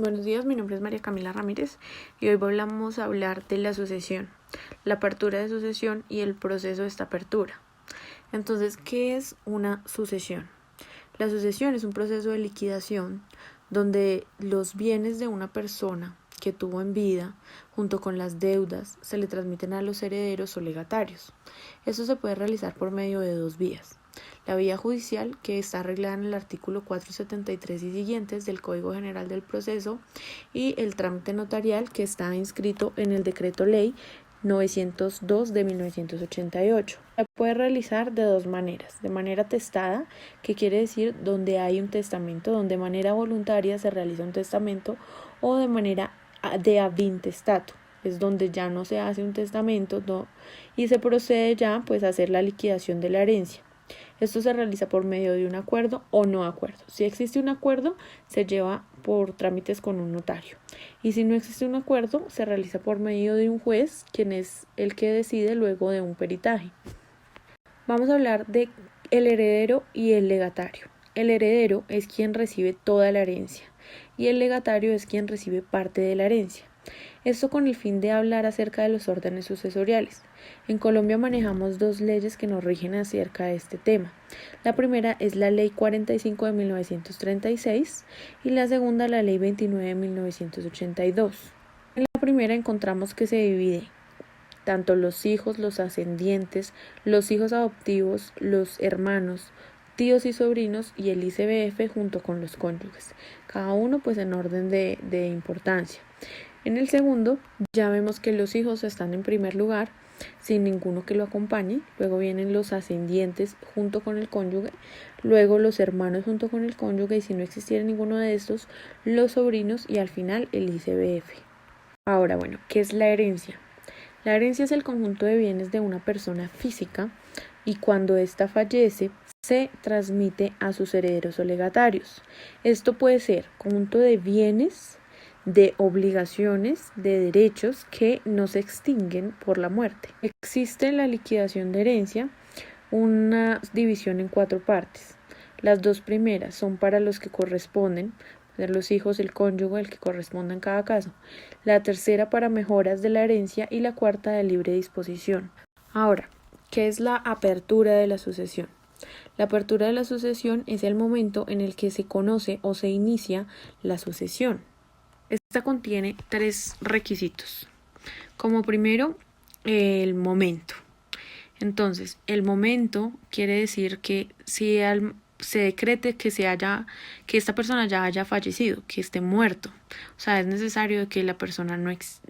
Buenos días, mi nombre es María Camila Ramírez y hoy vamos a hablar de la sucesión, la apertura de sucesión y el proceso de esta apertura. Entonces, ¿qué es una sucesión? La sucesión es un proceso de liquidación donde los bienes de una persona que tuvo en vida, junto con las deudas, se le transmiten a los herederos o legatarios. Esto se puede realizar por medio de dos vías. La vía judicial, que está arreglada en el artículo 473 y siguientes del Código General del Proceso, y el trámite notarial, que está inscrito en el Decreto Ley 902 de 1988. Se puede realizar de dos maneras: de manera testada, que quiere decir donde hay un testamento, donde de manera voluntaria se realiza un testamento, o de manera de ad intestato, es donde ya no se hace un testamento y se procede ya pues a hacer la liquidación de la herencia. Esto se realiza por medio de un acuerdo o no acuerdo. Si existe un acuerdo, se lleva por trámites con un notario. Y si no existe un acuerdo, se realiza por medio de un juez, quien es el que decide luego de un peritaje. Vamos a hablar de el heredero y el legatario. El heredero es quien recibe toda la herencia y el legatario es quien recibe parte de la herencia. Esto con el fin de hablar acerca de los órdenes sucesoriales. En Colombia manejamos dos leyes que nos rigen acerca de este tema. La primera es la Ley 45 de 1936 y la segunda la Ley 29 de 1982. En la primera encontramos que se divide tanto los hijos, los ascendientes, los hijos adoptivos, los hermanos, tíos y sobrinos y el ICBF junto con los cónyuges, cada uno pues en orden de importancia. En el segundo ya vemos que los hijos están en primer lugar sin ninguno que lo acompañe, luego vienen los ascendientes junto con el cónyuge, luego los hermanos junto con el cónyuge y si no existiera ninguno de estos, los sobrinos y al final el ICBF. Ahora bueno, ¿qué es la herencia? La herencia es el conjunto de bienes de una persona física y cuando ésta fallece se transmite a sus herederos o legatarios. Esto puede ser conjunto de bienes, de obligaciones, de derechos que no se extinguen por la muerte. Existe en la liquidación de herencia una división en 4 partes. Las 2 primeras son para los que corresponden, los hijos, el cónyuge, el que corresponda en cada caso. La tercera para mejoras de la herencia y la cuarta de libre disposición. Ahora, ¿qué es la apertura de la sucesión? La apertura de la sucesión es el momento en el que se conoce o se inicia la sucesión. Esta contiene 3 requisitos. Como primero, el momento. Entonces, el momento quiere decir que si se decrete que esta persona ya haya fallecido, que esté muerto. O sea, es necesario que la persona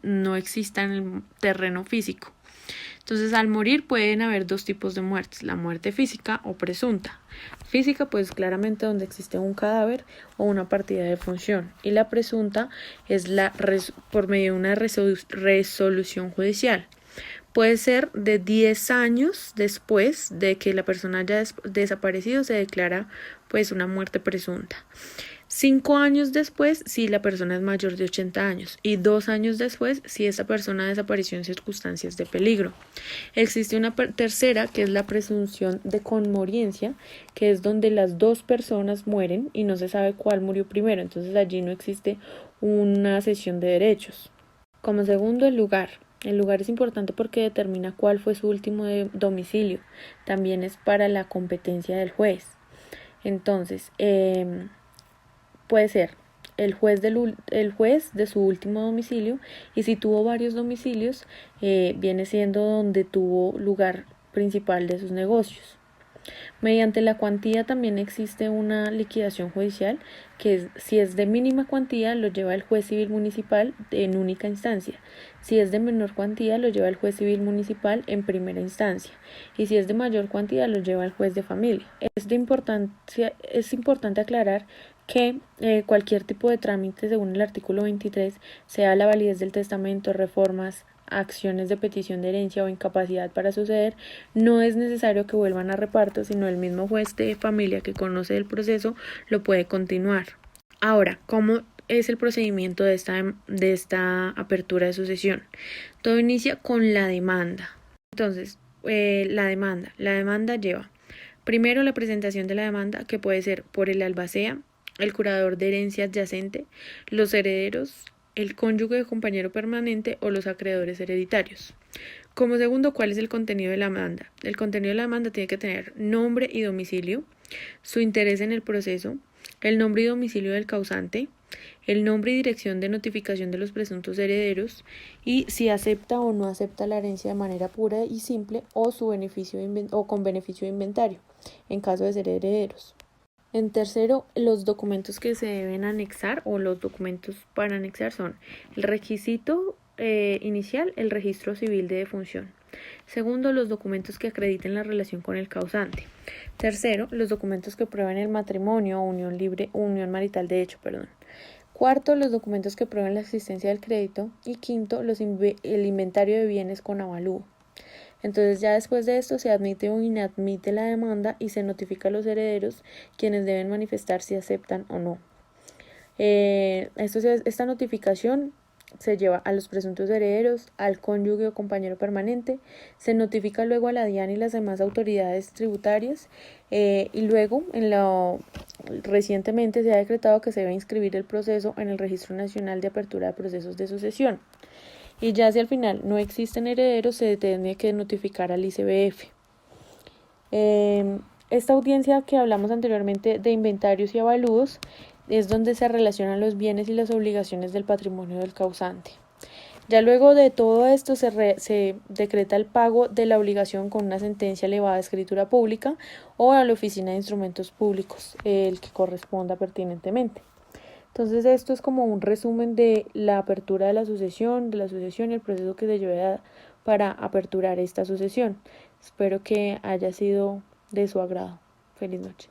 no exista en el terreno físico. Entonces, al morir pueden haber 2 tipos de muertes, la muerte física o presunta. Física, pues claramente donde existe un cadáver o una partida de función. Y la presunta es por medio de una resolución judicial. Puede ser de 10 años después de que la persona haya desaparecido, se declara pues una muerte presunta. 5 años después si la persona es mayor de 80 años y 2 años después si esa persona desapareció en circunstancias de peligro. Existe una tercera que es la presunción de conmoriencia, que es donde las 2 personas mueren y no se sabe cuál murió primero, entonces allí no existe una cesión de derechos. Como segundo, el lugar. El lugar es importante porque determina cuál fue su último domicilio. También es para la competencia del juez. Entonces, puede ser el juez de su último domicilio y si tuvo varios domicilios, viene siendo donde tuvo lugar principal de sus negocios. Mediante la cuantía también existe una liquidación judicial que si es de mínima cuantía lo lleva el juez civil municipal en única instancia. Si es de menor cuantía lo lleva el juez civil municipal en primera instancia y si es de mayor cuantía lo lleva el juez de familia. Es importante aclarar que cualquier tipo de trámite según el artículo 23, sea la validez del testamento, reformas, acciones de petición de herencia o incapacidad para suceder, no es necesario que vuelvan a reparto, sino el mismo juez de familia que conoce el proceso lo puede continuar. Ahora, ¿cómo es el procedimiento de esta apertura de sucesión? Todo inicia con la demanda. Entonces, la demanda lleva primero la presentación de la demanda, que puede ser por el albacea, el curador de herencia adyacente, los herederos, el cónyuge o compañero permanente o los acreedores hereditarios. Como segundo, ¿cuál es el contenido de la demanda? El contenido de la demanda tiene que tener nombre y domicilio, su interés en el proceso, el nombre y domicilio del causante, el nombre y dirección de notificación de los presuntos herederos y si acepta o no acepta la herencia de manera pura y simple o su beneficio o con beneficio de inventario en caso de ser herederos. En tercero, los documentos que se deben anexar o los documentos para anexar son el requisito inicial, el registro civil de defunción. Segundo, los documentos que acrediten la relación con el causante. Tercero, los documentos que prueben el matrimonio o unión marital de hecho, Cuarto, los documentos que prueben la existencia del crédito. Y quinto, el inventario de bienes con avalúo. Entonces ya después de esto se admite o inadmite la demanda y se notifica a los herederos quienes deben manifestar si aceptan o no. Esta notificación se lleva a los presuntos herederos, al cónyuge o compañero permanente, se notifica luego a la DIAN y las demás autoridades tributarias y luego recientemente se ha decretado que se debe inscribir el proceso en el Registro Nacional de Apertura de Procesos de Sucesión. Y ya si al final no existen herederos, se tiene que notificar al ICBF. Esta audiencia que hablamos anteriormente de inventarios y avalúos es donde se relacionan los bienes y las obligaciones del patrimonio del causante. Ya luego de todo esto se decreta el pago de la obligación con una sentencia elevada de escritura pública o a la Oficina de Instrumentos Públicos, el que corresponda pertinentemente. Entonces esto es como un resumen de la apertura de la sucesión y el proceso que se lleva para aperturar esta sucesión. Espero que haya sido de su agrado. Feliz noche.